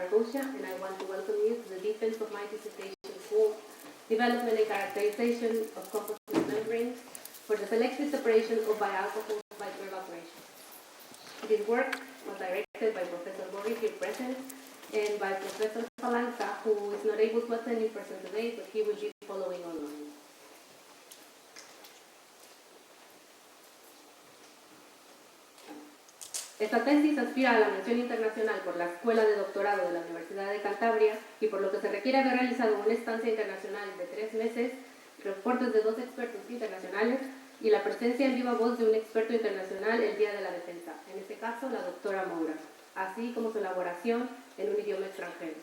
Arregoitia, and I want to welcome you to the defense of my dissertation called Development and Characterization of Composite Membranes for the Selective Separation of Bioalcoholes by Pervaporation. This work was directed by Professor Boris here present and by Professor Palanca, who is not able to attend in person today, but he will be following online. Esta tesis aspira a la mención internacional por la Escuela de Doctorado de la Universidad de Cantabria y por lo que se requiere haber realizado una estancia internacional de 3 meses, reportes de 2 expertos internacionales y la presencia en viva voz de un experto internacional el día de la defensa, en este caso la doctora Moura, así como su elaboración en un idioma extranjero.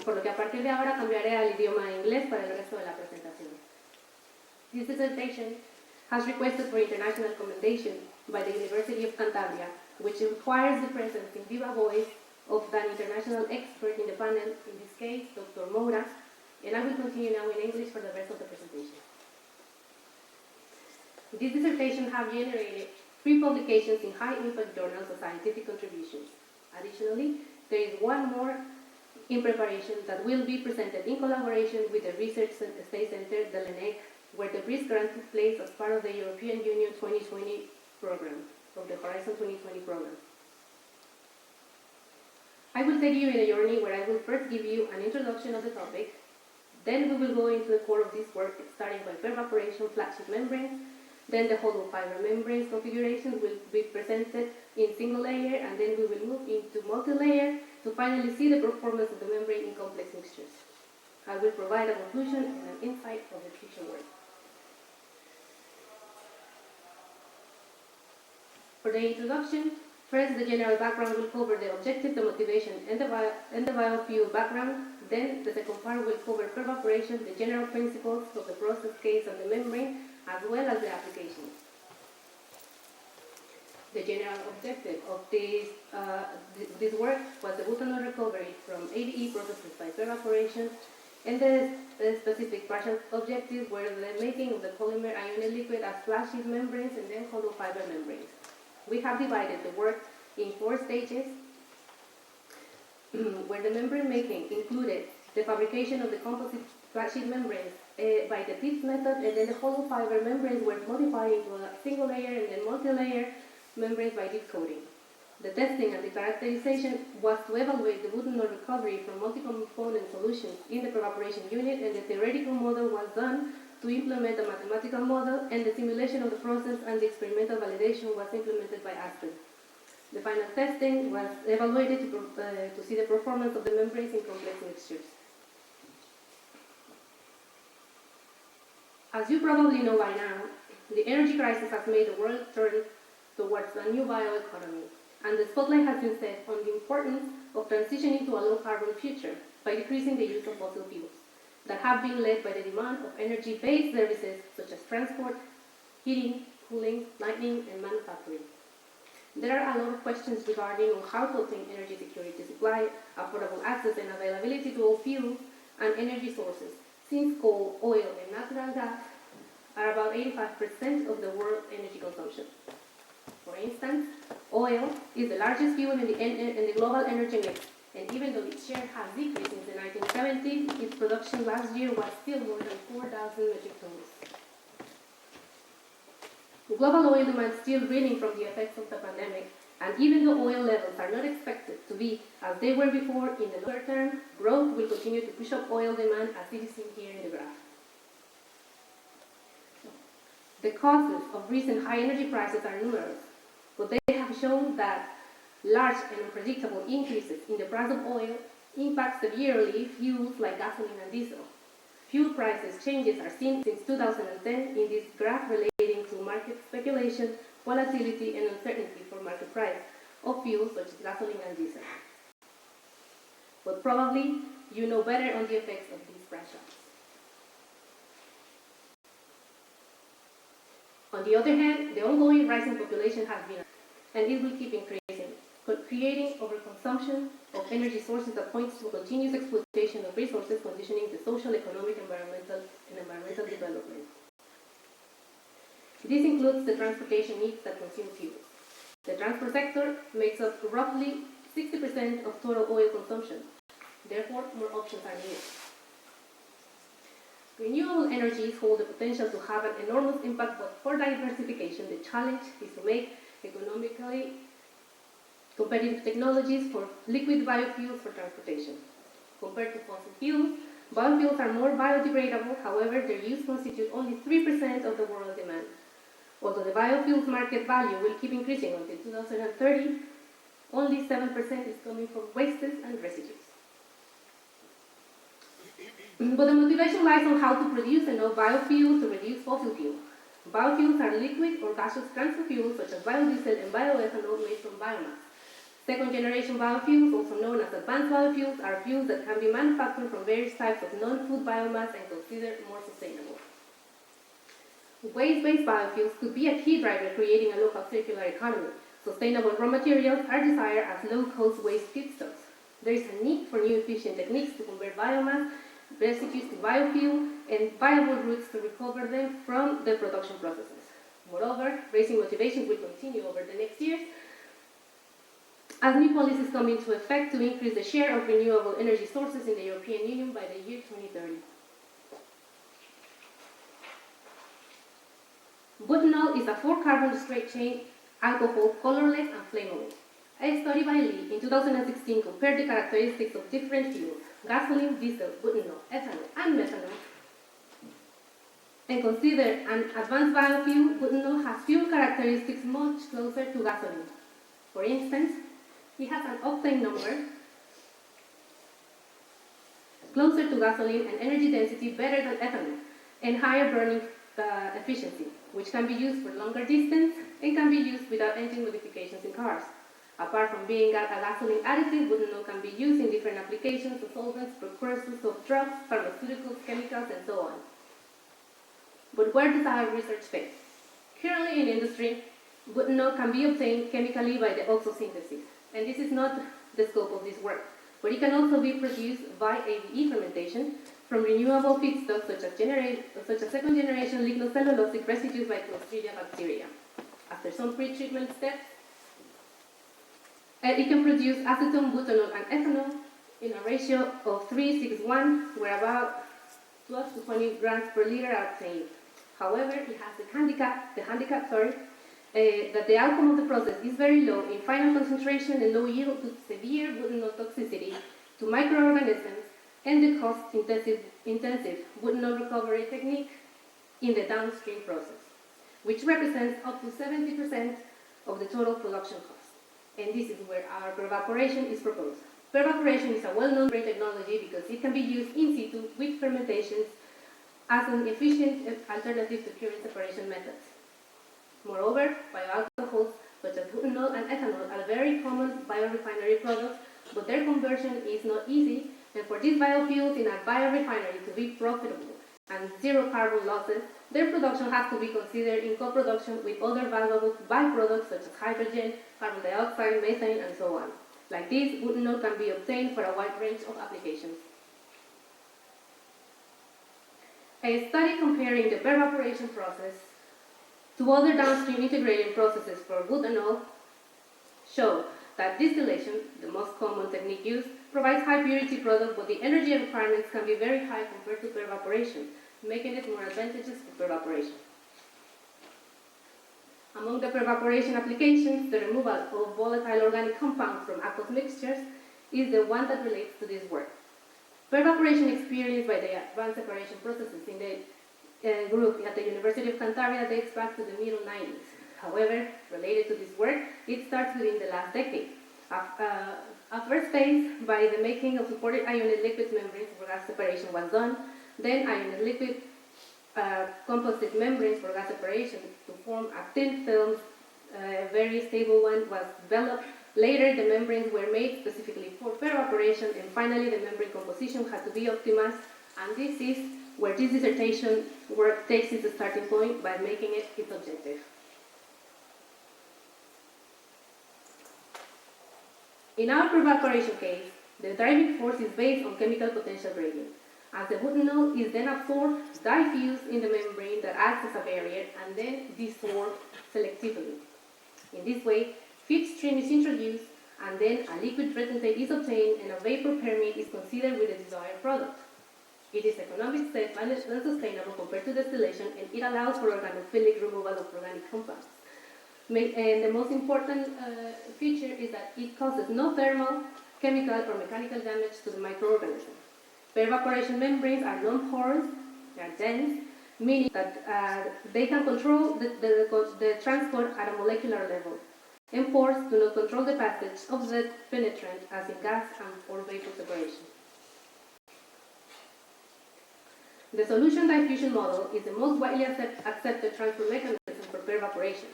Por lo que a partir de ahora cambiaré al idioma inglés para el resto de la presentación. This dissertation has requested for international commendation by the University of Cantabria, which requires the presence in viva voice of an international expert in the panel, in this case, Dr. Moura, and I will continue now in English for the rest of the presentation. This dissertation has generated 3 publications in high-impact journals of scientific contributions. Additionally, there is one more in preparation that will be presented in collaboration with the Research State Center, the LENEC, where the prize grant took place as part of the European Union 2020 program, of the Horizon 2020 program. I will take you in a journey where I will first give you an introduction of the topic, then we will go into the core of this work, starting by pervaporation, flat-sheet membranes, then the hollow fiber membranes configurations will be presented in single layer, and then we will move into multi-layer to finally see the performance of the membrane in complex mixtures. I will provide a conclusion and an insight of the future work. For the introduction, first the general background will cover the objective, the motivation, and the biofuel background. Then the second part will cover pervaporation, the general principles of the process case and the membrane, as well as the applications. The general objective of this work was the butanol recovery from ADE processes by pervaporation, and the specific partial objectives were the making of the polymer ionic liquid as flat sheet membranes and then hollow fiber membranes. We have divided the work in 4 stages, where the membrane making included the fabrication of the composite flat sheet membranes by the TIPS method, and then the hollow fiber membranes were modified into a single layer and then multi-layer membranes by deep coating. The testing and the characterization was to evaluate the butanol recovery from multi-component solutions in the pervaporation unit, and the theoretical model was done to implement a mathematical model, and the simulation of the process and the experimental validation was implemented by Aspen. The final testing was evaluated to see the performance of the membranes in complex mixtures. As you probably know by now, the energy crisis has made the world turn towards a new bioeconomy, and the spotlight has been set on the importance of transitioning to a low-carbon future by decreasing the use of fossil fuels that have been led by the demand of energy-based services such as transport, heating, cooling, lighting, and manufacturing. There are a lot of questions regarding how to obtain energy security supply, affordable access and availability to all fuels and energy sources, since coal, oil, and natural gas are about 85% of the world energy consumption. For instance, oil is the largest fuel in the global energy mix, and even though its share has decreased since the 1970s, its production last year was still more than 4,000 metric tons. Global oil demand is still reeling from the effects of the pandemic, and even though oil levels are not expected to be as they were before in the longer term, growth will continue to push up oil demand, as it is seen here in the graph. The causes of recent high energy prices are numerous, but they have shown that large and unpredictable increases in the price of oil impact severely fuels like gasoline and diesel. Fuel prices changes are seen since 2010 in this graph relating to market speculation, volatility, and uncertainty for market price of fuels such as gasoline and diesel. But probably you know better on the effects of these price shocks. On the other hand, the ongoing rising population has been, and it will keep increasing, creating overconsumption of energy sources that points to continuous exploitation of resources, conditioning the social, economic, environmental development. This includes the transportation needs that consume fuels. The transport sector makes up roughly 60% of total oil consumption, Therefore, more options are needed. Renewable energies hold the potential to have an enormous impact, but for diversification, the challenge is to make economically competitive technologies for liquid biofuels for transportation. Compared to fossil fuels, biofuels are more biodegradable, however, their use constitutes only 3% of the world demand. Although the biofuels market value will keep increasing until 2030, only 7% is coming from wastes and residues. But the motivation lies on how to produce enough biofuels to reduce fossil fuel. Biofuels are liquid or gaseous transfer fuels such as biodiesel and bioethanol made from biomass. Second-generation biofuels, also known as advanced biofuels, are fuels that can be manufactured from various types of non-food biomass and considered more sustainable. Waste-based biofuels could be a key driver creating a local circular economy. Sustainable raw materials are desired as low-cost waste feedstocks. There is a need for new efficient techniques to convert biomass residues to biofuel and viable routes to recover them from the production processes. Moreover, raising motivations will continue over the next years as new policies come into effect to increase the share of renewable energy sources in the European Union by the year 2030. Butanol is a 4-carbon straight-chain alcohol, colorless and flammable. A study by Lee in 2016 compared the characteristics of different fuels, gasoline, diesel, butanol, ethanol, and methanol, and considered an advanced biofuel. Butanol has fuel characteristics much closer to gasoline. For instance, it has an octane number closer to gasoline and energy density better than ethanol, and higher burning efficiency, which can be used for longer distance and can be used without engine modifications in cars. Apart from being a gasoline additive, butanol can be used in different applications of solvents, precursors of drugs, pharmaceuticals, chemicals, and so on. But where does our research fail? Currently in industry, butanol can be obtained chemically by the oxosynthesis, and this is not the scope of this work, but it can also be produced by ABE fermentation from renewable feedstocks such as second-generation lignocellulosic residues by Clostridia bacteria. After some pre-treatment steps, it can produce acetone, butanol, and ethanol in a ratio of 3:6:1, where about 12 to 20 grams per liter are obtained. However, it has the handicap that the outcome of the process is very low in final concentration and low yield to severe butanol toxicity to microorganisms and the cost-intensive butanol recovery technique in the downstream process, which represents up to 70% of the total production cost. And this is where our pervaporation is proposed. Pervaporation is a well-known technology because it can be used in situ with fermentations as an efficient alternative to current separation methods. Moreover, bioalcoholes such as butanol and ethanol are very common biorefinery products, but their conversion is not easy, and for these biofuels in a biorefinery to be profitable and zero carbon losses, their production has to be considered in co-production with other valuable byproducts such as hydrogen, carbon dioxide, methane, and so on. Like this, butanol can be obtained for a wide range of applications. A study comparing the pervaporation process to other downstream integrating processes for butanol showed that distillation, the most common technique used, provides high purity products, but the energy requirements can be very high compared to pervaporation, making it more advantageous for pervaporation. Among the pervaporation applications, the removal of volatile organic compounds from aqueous mixtures is the one that relates to this work. Pervaporation experienced by the advanced separation processes in the group at the University of Cantabria dates back to the middle 90s. However, related to this work, it starts within the last decade. A first phase by the making of supported ionized liquid membranes for gas separation was done. Then ionized liquid composite membranes for gas separation to form a thin film, very stable one was developed. Later, the membranes were made specifically for pervaporation, and finally, the membrane composition had to be optimized. And this is where this dissertation work takes its starting point by making it its objective. In our pervaporation case, the driving force is based on chemical potential gradient. As the butanol is then absorbed, diffused in the membrane that acts as a barrier, and then dissolved selectively. In this way, fifth stream is introduced, and then a liquid retentate is obtained and a vapor permeate is considered with the desired product. It is economic, safe, and sustainable compared to distillation, and it allows for organophilic removal of organic compounds. And the most important feature is that it causes no thermal, chemical, or mechanical damage to the microorganism. Pervaporation membranes are non-porous, they are dense, meaning that they can control the transport at a molecular level. And pores do not control the passage of the penetrant as in gas or vapor separation. The solution diffusion model is the most widely accepted transfer mechanism for pervaporation.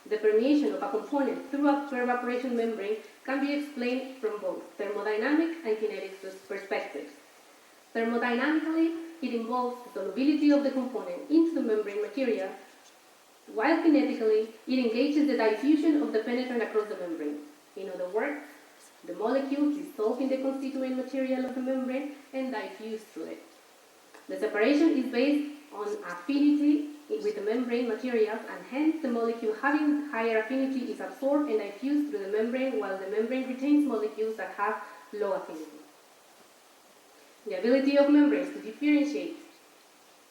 The permeation of a component through a pervaporation membrane can be explained from both thermodynamic and kinetic perspectives. Thermodynamically, it involves the solubility of the component into the membrane material, while kinetically, it engages the diffusion of the penetrant across the membrane. In other words, the molecules dissolve in the constituent material of the membrane and diffuse through it. The separation is based on affinity with the membrane materials, and hence the molecule having higher affinity is absorbed and diffused through the membrane, while the membrane retains molecules that have low affinity. The ability of membranes to differentiate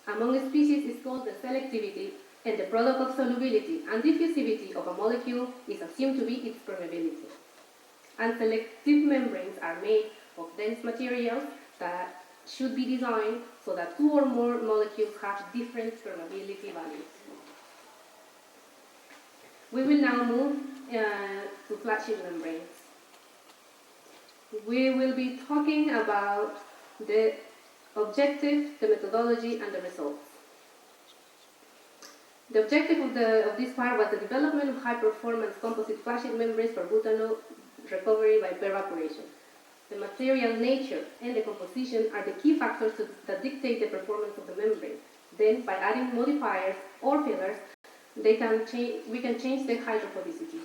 among species is called the selectivity, and the product of solubility and diffusivity of a molecule is assumed to be its permeability. And selective membranes are made of dense materials that should be designed so that two or more molecules have different permeability values. We will now move to flat sheet membranes. We will be talking about the objective, the methodology, and the results. The objective of this part was the development of high-performance composite flat sheet membranes for butanol recovery by pervaporation. The material nature and the composition are the key factors that dictate the performance of the membrane. Then, by adding modifiers or fillers, we can change the hydrophobicity.